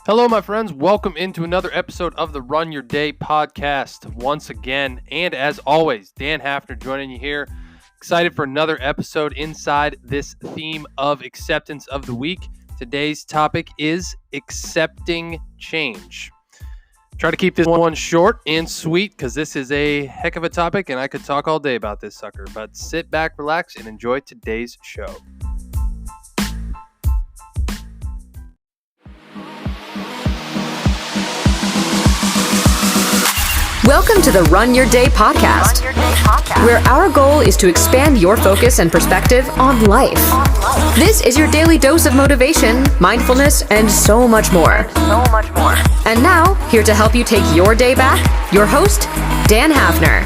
Hello, my friends. Welcome into another episode of the Run Your Day podcast once again. And as always, Dan Hafner joining you here. Excited for another episode inside this theme of acceptance of the week. Today's topic is accepting change. Try to keep this one short and sweet because this is a heck of a topic and I could talk all day about this sucker. But sit back, relax, and enjoy today's show. Welcome to the Run Your Day podcast, where our goal is to expand your focus and perspective on life. This is your daily dose of motivation, mindfulness, and so much more. And now, here to help you take your day back, your host, Dan Hafner.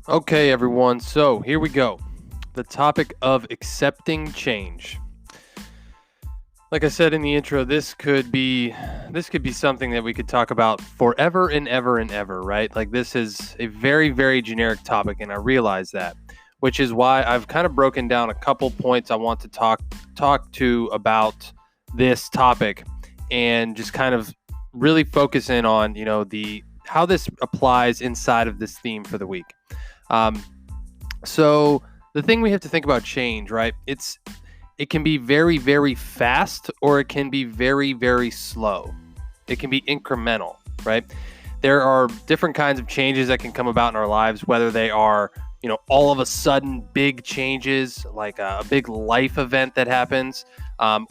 Okay, everyone, so here we go. The topic of accepting change. Like I said in the intro, this could be something that we could talk about forever and ever and ever, right? Like this is a very, very generic topic, and I realize that, which is why I've kind of broken down a couple points I want to talk to about this topic, and just kind of really focus in on, how this applies inside of this theme for the week. So the thing we have to think about change, right? It can be very, very fast, or it can be very, very slow. It can be incremental, right? There are different kinds of changes that can come about in our lives, whether they are, all of a sudden big changes, like a big life event that happens,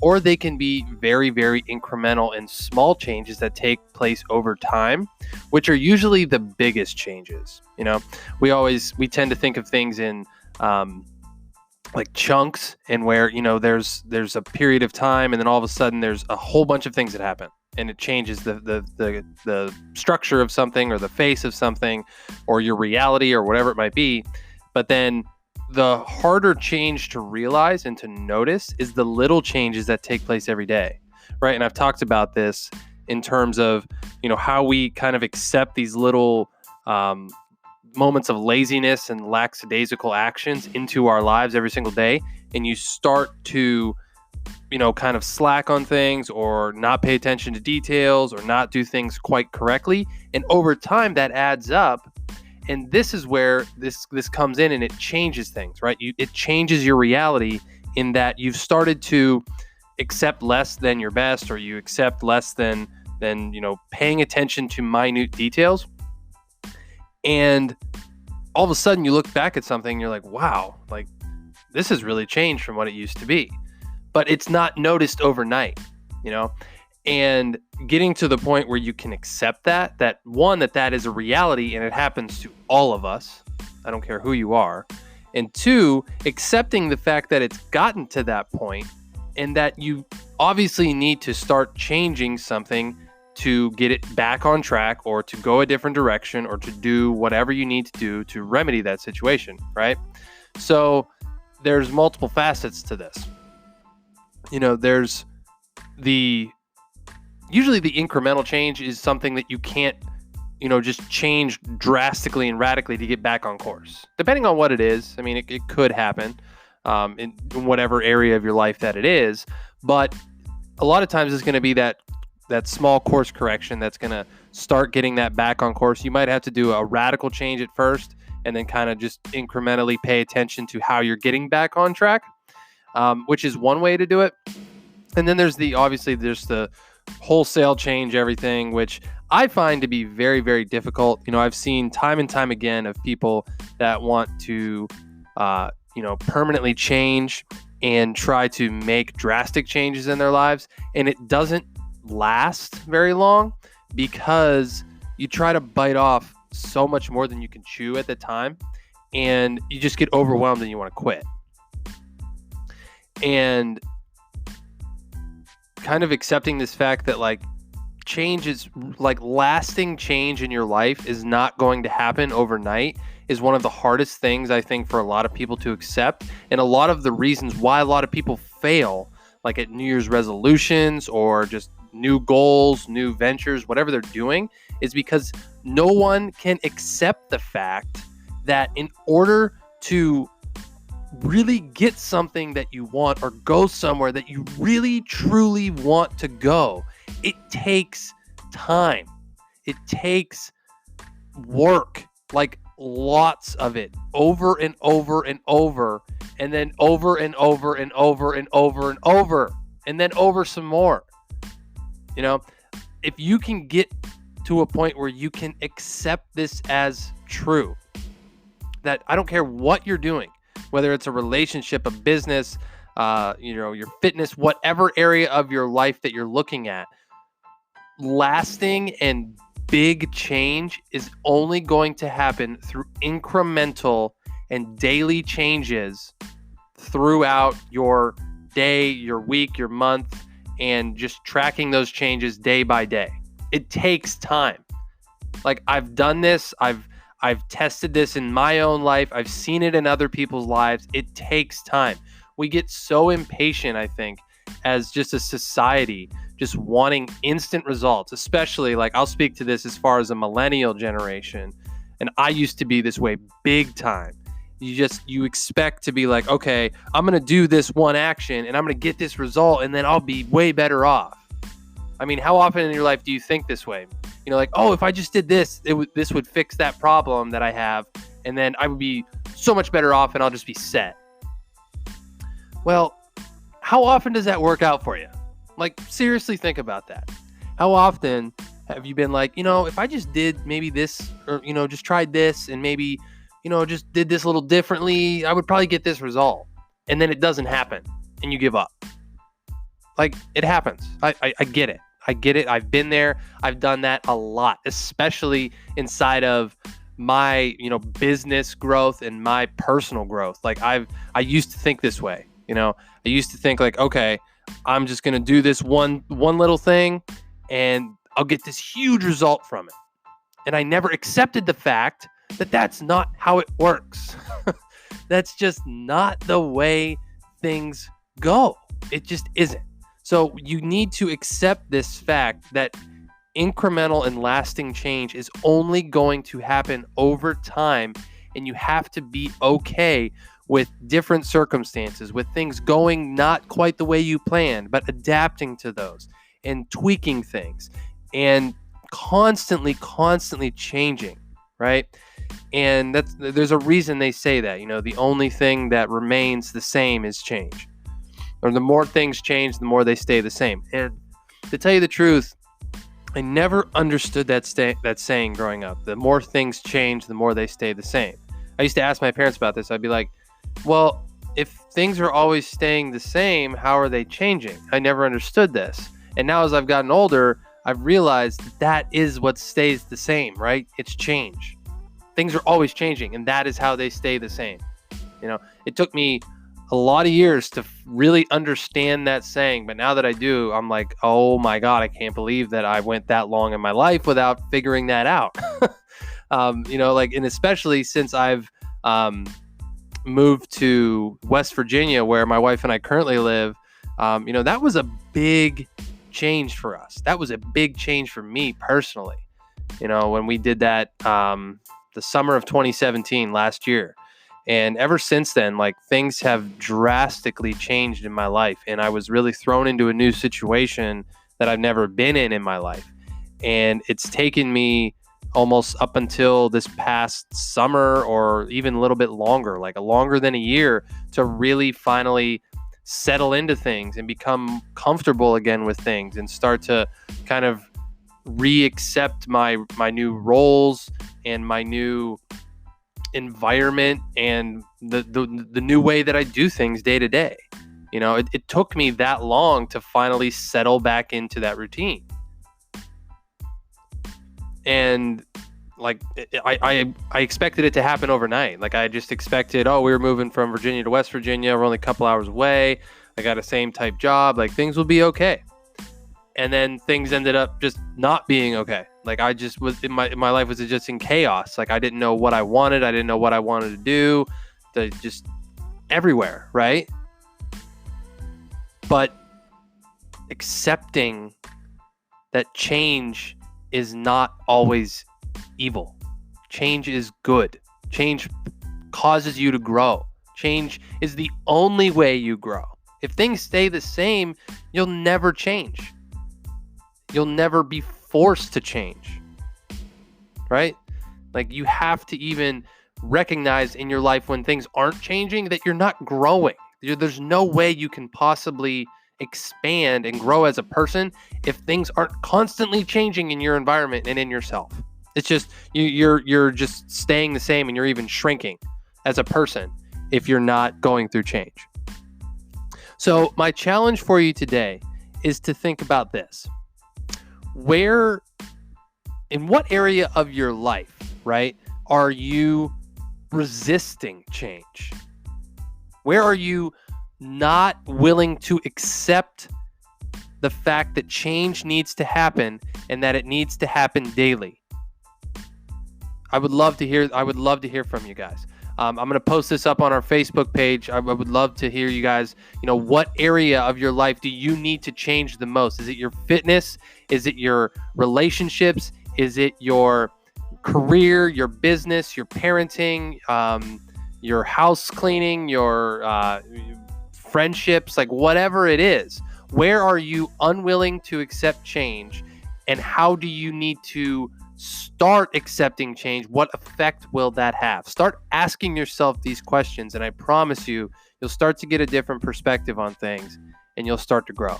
or they can be very, very incremental and small changes that take place over time, which are usually the biggest changes. We tend to think of things in like chunks, and where there's a period of time, and then all of a sudden there's a whole bunch of things that happen, and it changes the structure of something, or the face of something, or your reality, or whatever it might be. But then the harder change to realize and to notice is the little changes that take place every day, right? And I've talked about this in terms of how we kind of accept these little moments of laziness and lackadaisical actions into our lives every single day, and you start to kind of slack on things, or not pay attention to details, or not do things quite correctly, and over time that adds up. And this is where this comes in, and it changes things, right? It changes your reality, in that you've started to accept less than your best, or you accept less than paying attention to minute details. And all of a sudden you look back at something and you're like, wow, like this has really changed from what it used to be. But it's not noticed overnight, and getting to the point where you can accept that is a reality, and it happens to all of us. I don't care who you are. And two, accepting the fact that it's gotten to that point, and that you obviously need to start changing something to get it back on track, or to go a different direction, or to do whatever you need to do to remedy that situation, right? So there's multiple facets to this. There's usually the incremental change is something that you can't, just change drastically and radically to get back on course. Depending on what it is, I mean, it could happen in whatever area of your life that it is, but a lot of times it's going to be that small course correction that's going to start getting that back on course. You might have to do a radical change at first, and then kind of just incrementally pay attention to how you're getting back on track, which is one way to do it. And then there's the wholesale change everything, which I find to be very, very difficult. I've seen time and time again of people that want to, permanently change and try to make drastic changes in their lives. And it doesn't last very long, because you try to bite off so much more than you can chew at the time, and you just get overwhelmed and you want to quit. And kind of accepting this fact that lasting change in your life is not going to happen overnight is one of the hardest things, I think, for a lot of people to accept. And a lot of the reasons why a lot of people fail, like at New Year's resolutions, or just new goals, new ventures, whatever they're doing, is because no one can accept the fact that in order to really get something that you want or go somewhere that you really truly want to go, it takes time. It takes work, like lots of it, over and over and over, and then over and over and over and over and over, and then over some more. You know, if you can get to a point where you can accept this as true, that I don't care what you're doing, whether it's a relationship, a business, your fitness, whatever area of your life that you're looking at, lasting and big change is only going to happen through incremental and daily changes throughout your day, your week, your month, and just tracking those changes day by day. It takes time. Like, I've done this. I've tested this in my own life. I've seen it in other people's lives. It takes time. We get so impatient, I think, as just a society, just wanting instant results, especially, like, I'll speak to this as far as a millennial generation. And I used to be this way big time. You expect to be like, okay, I'm going to do this one action and I'm going to get this result and then I'll be way better off. I mean, how often in your life do you think this way? You know, like, oh, if I just did this, this would fix that problem that I have, and then I would be so much better off and I'll just be set. Well, how often does that work out for you? Like, seriously, think about that. How often have you been like, if I just did maybe this, or, just tried this and maybe, just did this a little differently, I would probably get this result. And then it doesn't happen and you give up. Like, it happens. I get it. I get it. I've been there. I've done that a lot, especially inside of my, business growth and my personal growth. Like, I used to think this way. I used to think like, okay, I'm just going to do this one little thing and I'll get this huge result from it. And I never accepted the fact that that's not how it works. That's just not the way things go. It just isn't. So you need to accept this fact that incremental and lasting change is only going to happen over time, and you have to be okay with different circumstances, with things going not quite the way you planned, but adapting to those and tweaking things and constantly changing, right? And there's a reason they say that, the only thing that remains the same is change. Or the more things change, the more they stay the same. And to tell you the truth, I never understood that saying growing up. The more things change, the more they stay the same. I used to ask my parents about this. I'd be like, well, if things are always staying the same, how are they changing? I never understood this. And now as I've gotten older, I've realized that is what stays the same, right? It's change. Things are always changing, and that is how they stay the same. It took me a lot of years to really understand that saying, but now that I do, I'm like, oh my God, I can't believe that I went that long in my life without figuring that out. And especially since I've moved to West Virginia, where my wife and I currently live, that was a big change for us. That was a big change for me personally. When we did that the summer of 2017 last year. And ever since then, like, things have drastically changed in my life. And I was really thrown into a new situation that I've never been in my life. And it's taken me almost up until this past summer, or even a little bit longer, like longer than a year, to really finally settle into things and become comfortable again with things and start to kind of re-accept my new roles and my new environment and the new way that I do things day to day. It took me that long to finally settle back into that routine. And like, I expected it to happen overnight. Like, I just expected, we were moving from Virginia to West Virginia. We're only a couple hours away. I got a same type job. Like, things will be okay. And then things ended up just not being okay. Like, I just was my life was just in chaos. Like, I didn't know what I wanted. I didn't know what I wanted to do. Just everywhere, right? But accepting that change is not always evil. Change is good. Change causes you to grow. Change is the only way you grow. If things stay the same, you'll never change. You'll never be forced to change, right? Like, you have to even recognize in your life when things aren't changing that you're not growing. There's no way you can possibly expand and grow as a person if things aren't constantly changing in your environment and in yourself. It's just you're just staying the same, and you're even shrinking as a person if you're not going through change. So my challenge for you today is to think about this. In what area of your life, right, are you resisting change? Where are you not willing to accept the fact that change needs to happen and that it needs to happen daily? I would love to hear from you guys. I'm going to post this up on our Facebook page. I would love to hear you guys, what area of your life do you need to change the most? Is it your fitness? Is it your relationships? Is it your career, your business, your parenting, your house cleaning, your friendships, like whatever it is? Where are you unwilling to accept change, and how do you need to start accepting change? What effect will that have? Start asking yourself these questions, and I promise you'll start to get a different perspective on things, and you'll start to grow.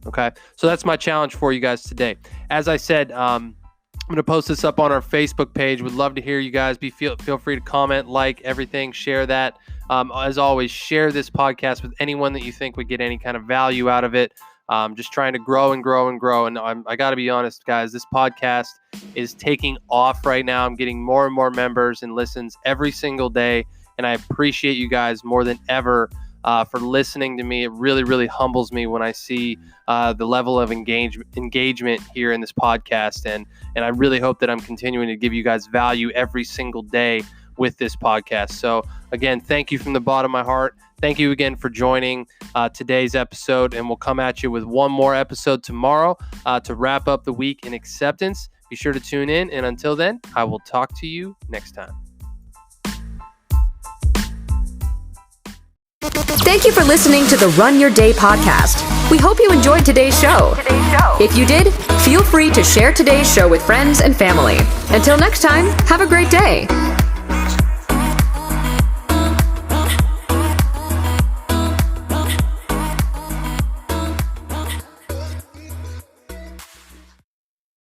Okay, so that's my challenge for you guys today. As I said, I'm going to post this up on our Facebook page. Would love to hear you guys. Feel free to comment, like everything, share that. As always, share this podcast with anyone that you think would get any kind of value out of it. Just trying to grow and grow and grow. And I got to be honest, guys, this podcast is taking off right now. I'm getting more and more members and listens every single day. And I appreciate you guys more than ever for listening to me. It really, really humbles me when I see the level of engagement here in this podcast. And I really hope that I'm continuing to give you guys value every single day with this podcast. So again, thank you from the bottom of my heart. Thank you again for joining today's episode, and we'll come at you with one more episode tomorrow to wrap up the week in acceptance. Be sure to tune in, and until then, I will talk to you next time. Thank you for listening to the Run Your Day podcast. We hope you enjoyed today's show. If you did, feel free to share today's show with friends and family. Until next time, have a great day.